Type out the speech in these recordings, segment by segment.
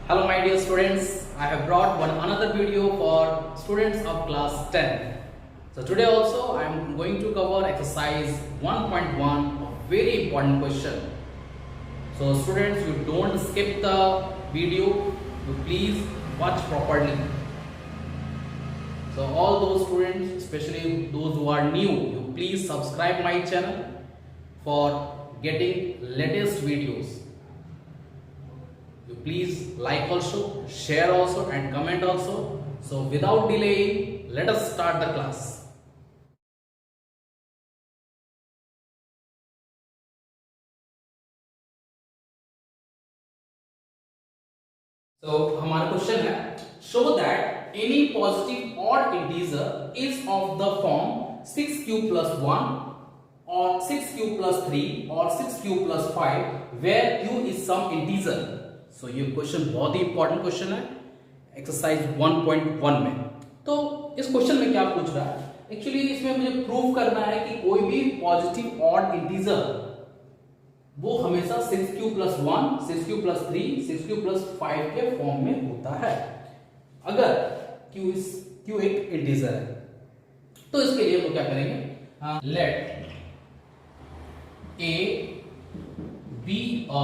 Hello my dear students, I have brought another video for students of class 10. So today also I am going to cover exercise 1.1, a very important question. So students, you don't skip the video, you please watch properly. So all those students, especially those who are new, you please subscribe my channel for getting latest videos. You please like also, share also and comment also. So without delay, let us start the class. So हमारा question है, show that any positive odd integer is of the form 6q plus 1 or 6q plus 3 or 6q plus 5 where q is some integer. So ये question बहुत ही important question है exercise 1.1 में. तो इस question में क्या पूछ रहा है, एक्चुअली इसमें मुझे प्रूव करना है कि कोई भी पॉजिटिव ऑड इंटीजर वो हमेशा 6q plus 1, 6q plus 3, 6q plus 5 के फॉर्म में होता है अगर q एक इंटीजर है. तो इसके लिए हम क्या करेंगे, let a be a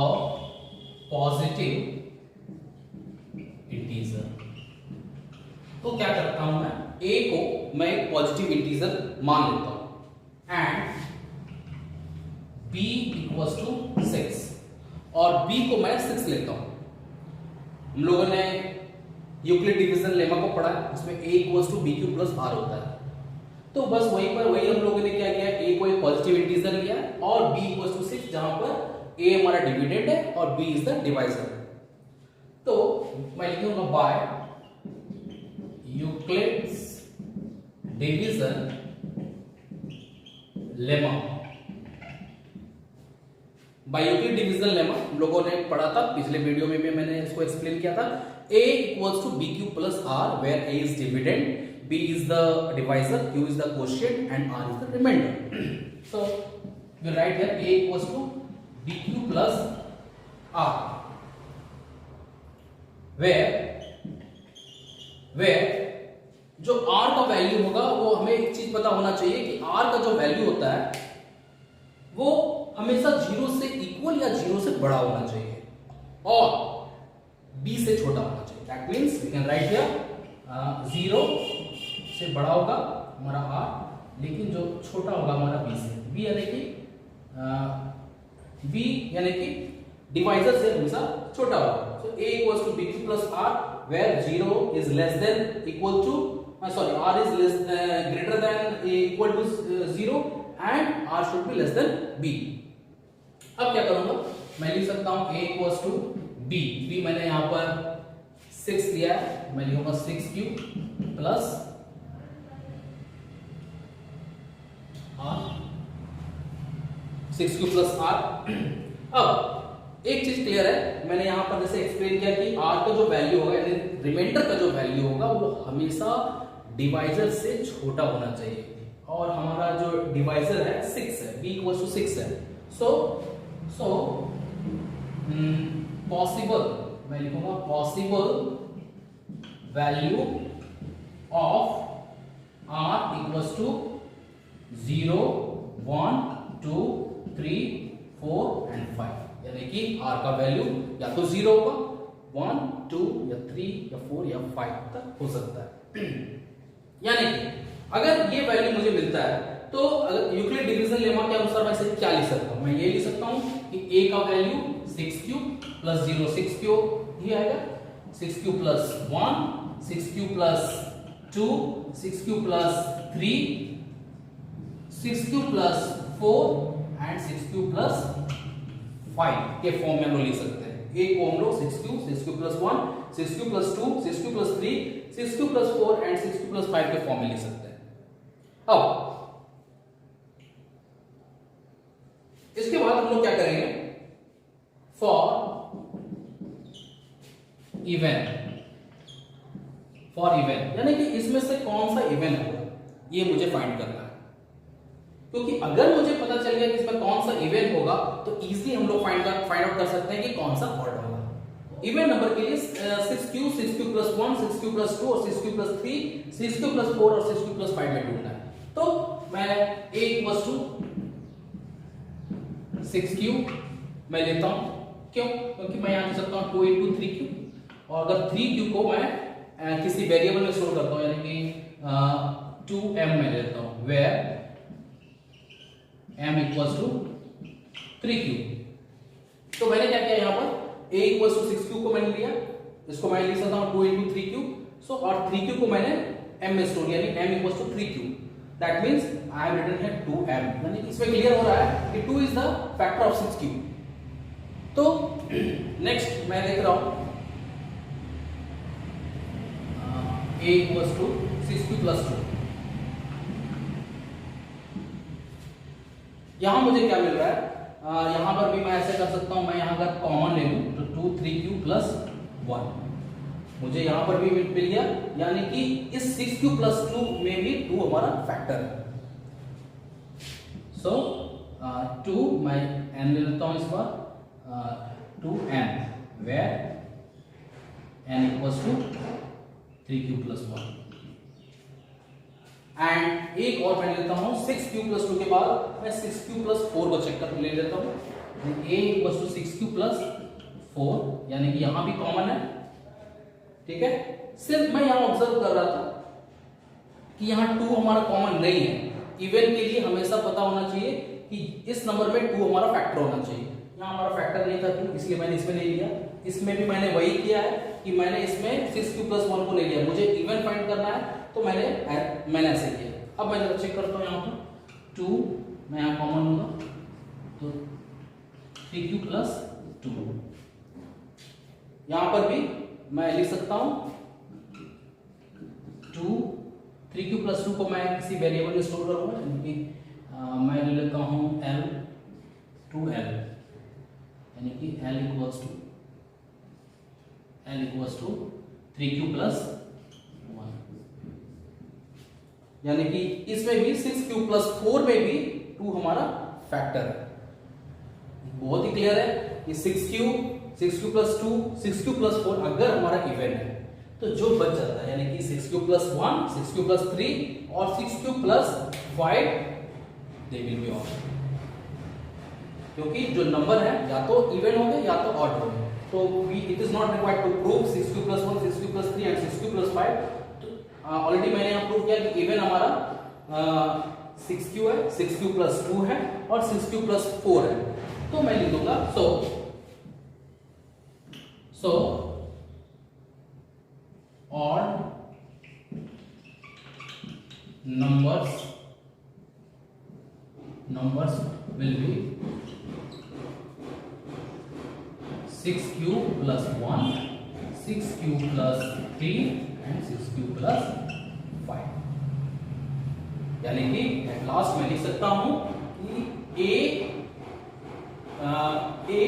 positive integer. तो क्या करता हूं मैं, a को मैं एक पॉजिटिव इंटीजर मान लेता हूं एंड b इक्वल्स टू 6 और b को मैं 6 लेता हूं. हम लोगों ने यूक्लिड डिवीजन लेमा को पढ़ा है, उसमें a equals to bq plus r होता है. तो बस वही हम लोगों ने क्या किया, a को एक पॉजिटिव इंटीजर लिया और b इक्वल्स टू 6 जहां पर a हमारा डिविडेंड है और b इज द डिवाइजर. तो मैं लिखूंगा by Euclid's division lemma. By Euclid division lemma हम लोगों ने पढ़ा था, पिछले वीडियो में भी मैंने इसको एक्सप्लेन किया था. a equals to bq plus r where a is dividend, b is the divisor, q is the quotient and r is the remainder. So we write here a equals to bq plus r where जो r का value होगा वो हमें एक चीज पता होना चाहिए कि r का जो वैल्यू होता है वो हमेशा 0 से इक्वल या 0 से बड़ा होना चाहिए और b से छोटा होना चाहिए. That means we can write here 0 से बड़ा होगा हमारा r, लेकिन जो छोटा होगा हमारा b से. b यानी कि डिवाइजर से हमेशा छोटा होगा. So a equals to bq plus r where 0 is less than equal to r is less greater than equal to 0 and r should be less than b. अब क्या करूंगा, मैं लिख सकता हूं a इक्वल्स टू b मैंने यहां पर 6 लिया है, मैं लिखूंगा 6q plus r, 6q plus r. अब एक चीज क्लियर है, मैंने यहां पर जैसे एक्सप्लेन किया कि r का जो वैल्यू होगा यानी रिमाइंडर का जो वैल्यू होगा वो हमेशा डिवाइजर से छोटा होना चाहिए और हमारा जो डिवाइजर है 6 है, b इक्वल्स टू 6 है. सो पॉसिबल, मैं लिखूंगा possible value of r equals to 0, 1, 2, 3, 4 and 5. यानी कि r का वैल्यू या तो 0 होगा, 1, 2 या 3 या 4 या 5 तक हो सकता है. यानी कि अगर ये वैल्यू मुझे मिलता है तो यूक्लिड डिवीजन लेमा के अनुसार मैं इसे क्या लिख सकता हूं, मैं ये लिख सकता हूं कि a का वैल्यू 6q प्लस 0 6q ही आएगा, 6q plus 1, 6q plus 2, 6q plus 3, 6q plus 4 and 6q plus 5 के फॉर्म में हम लोग लिख सकते हैं. a को हम लोग 6q plus 1, 6q plus 2, 6q plus 3, 6q plus 4 and 6q plus 5 के फॉर्म में लिख सकते हैं. अब इसके बाद हम लोग क्या करेंगे, फॉर इवन यानी कि इसमें से कौन सा इवन होगा ये मुझे फाइंड करना है. क्योंकि अगर मुझे पता चल गया कि इसमें कौन सा इवन होगा तो इजीली हम लोग फाइंड आउट कर सकते हैं कि कौन सा ऑड होगा. इवन नंबर के लिए 6q 6q plus 1 6q plus 2 और 6q प्लस 3 6q प्लस 4 और 6q प्लस 5 में ढूंढना है। तो मैं a इक्वल्स टू 6q मैं लेता हूं, क्यों? क्योंकि मैं यहां लिख सकता हूं 2 into 3q, और अगर 3q को मैं किसी वेरिएबल में स्टोर करता हूं यानी कि 2m में लेता हूं, where m equals to 3q। तो मैंने क्या किया यहाँ पर a इक्वल्स टू 6q को मैंने लिया, इसको मैं लिख सकता हूँ 2 into 3q। सो और 3q को मैंने m में स्टोर यानी m equals to 3q। That means I have written here 2m, यानी इसमें क्लियर हो रहा है कि 2 is the factor of 6q। तो नेक्स्ट मैं देख रहा हूँ a equals to 6q plus 2। यहां मुझे क्या मिल रहा है, यहां पर भी मैं ऐसे कर सकता हूं, मैं यहां अगर कॉमन ले लूं तो 2 3q प्लस 1 मुझे यहां पर भी मिल गया, यानी कि इस 6q प्लस 2 में भी 2 हमारा फैक्टर है। सो 2 मैं n ले लेता हूं इस बार, 2n where n equals to 3q plus 1। And एक और मैं लेता हूं 6q प्लस 2 के बाद मैं 6q प्लस 4 को चेक कर ले लेता हूं, a equals to 6q plus 4, यानी कि यहां भी कॉमन है, ठीक है। सिर्फ मैं यहां ऑब्जर्व कर रहा था कि यहां 2 हमारा कॉमन नहीं है। इवन के लिए हमेशा पता होना चाहिए कि इस नंबर में 2 हमारा फैक्टर होना चाहिए। यहां हमारा फैक्टर नहीं था 2, इसलिए मैंने इसमें ले लिया। इसमें भी मैंने वही किया है कि मैंने इसमें 6q प्लस 1 को ले लिया, मुझे इवन फाइंड करना है तो मैंने ऐसे किया। अब मैं जरा चेक करता हूँ यहाँ पर 2 मैं यहाँ कॉमन लूंगा तो 3q प्लस 2, यहाँ पर भी मैं लिख सकता हूँ 3q प्लस 2 को मैं किसी वेरिएबल में स्टोर करूंगा, यानी कि मैं ले लेता हूँ l 2l, यानी कि l equals to 3q plus 1, यानी कि इसमें भी 6q प्लस 4 में भी 2 हमारा फैक्टर है। बहुत ही क्लियर है कि 6q प्लस 2 6q प्लस 4 अगर हमारा इवन है तो जो बच जाता है, यानी कि 6q प्लस 1 6q प्लस 3 और 6q plus 5 they will be odd, क्योंकि जो नंबर है या तो इवन होंगे या तो ऑड होंगे। तो it is not required to prove 6q plus 1 6q plus 3 and 6q plus 5। Already मैंने यहाँ प्रूव किया कि इवन हमारा 6q है, 6q प्लस 2 है और 6q प्लस 4 है। तो मैं लिख दूंगा so odd numbers will be 6q plus 1 6q plus 3 and 6q plus 5, यानी कि एट लास्ट मैं लिख सकता हूं कि a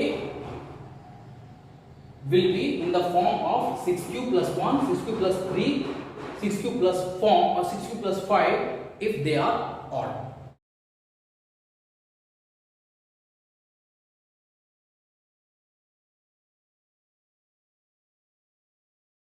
will be in the form of 6q plus 1 6q plus 3 6q plus 4 or 6q plus 5 if they are odd।